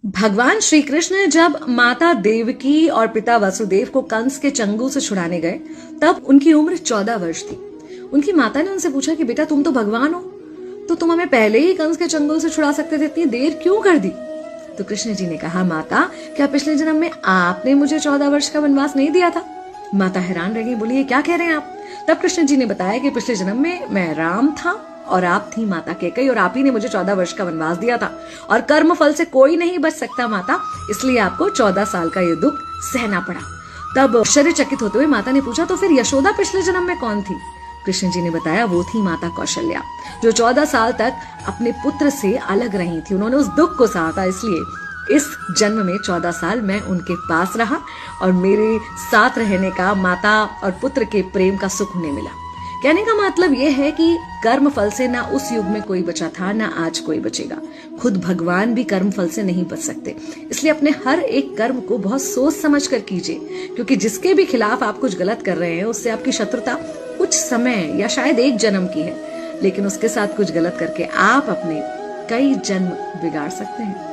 भगवान श्री कृष्ण जब माता देवकी और पिता वसुदेव को कंस के चंगुल से छुड़ाने गए तब उनकी उम्र 14 वर्ष थी। उनकी माता ने उनसे पूछा कि बेटा तुम तो भगवान हो, तो तुम हमें पहले ही कंस के चंगुल से छुड़ा सकते थे, इतनी देर क्यों कर दी? तो कृष्ण जी ने कहा, माता क्या पिछले जन्म में आपने मुझे 14 वर्ष का वनवास नहीं दिया था? माता हैरान रह गई, बोली ये क्या कह रहे हैं आप? तब कृष्ण जी ने बताया कि पिछले जन्म में मैं राम था और आप थी माता कैकेयी और आप ही ने मुझे 14 वर्ष का वनवास दिया था और कर्म फल से कोई नहीं बच सकता माता, इसलिए आपको 14 साल का ये दुख सहना पड़ा। तब आश्चर्यचकित होते हुए माता ने पूछा, तो फिर यशोदा पिछले जन्म में कौन थी? कृष्ण जी ने बताया, वो थी माता कौशल्या, जो 14 साल तक अपने पुत्र से अलग रही थी। उन्होंने उस दुख को सहा था, इसलिए इस जन्म में 14 साल मैं उनके पास रहा और मेरे साथ रहने का माता और पुत्र के प्रेम का सुख उन्हें मिला। कहने का मतलब यह है कि कर्म फल से ना उस युग में कोई बचा था, ना आज कोई बचेगा। खुद भगवान भी कर्म फल से नहीं बच सकते, इसलिए अपने हर एक कर्म को बहुत सोच समझ कर कीजिए, क्योंकि जिसके भी खिलाफ आप कुछ गलत कर रहे हैं उससे आपकी शत्रुता कुछ समय या शायद एक जन्म की है, लेकिन उसके साथ कुछ गलत करके आप अपने कई जन्म बिगाड़ सकते हैं।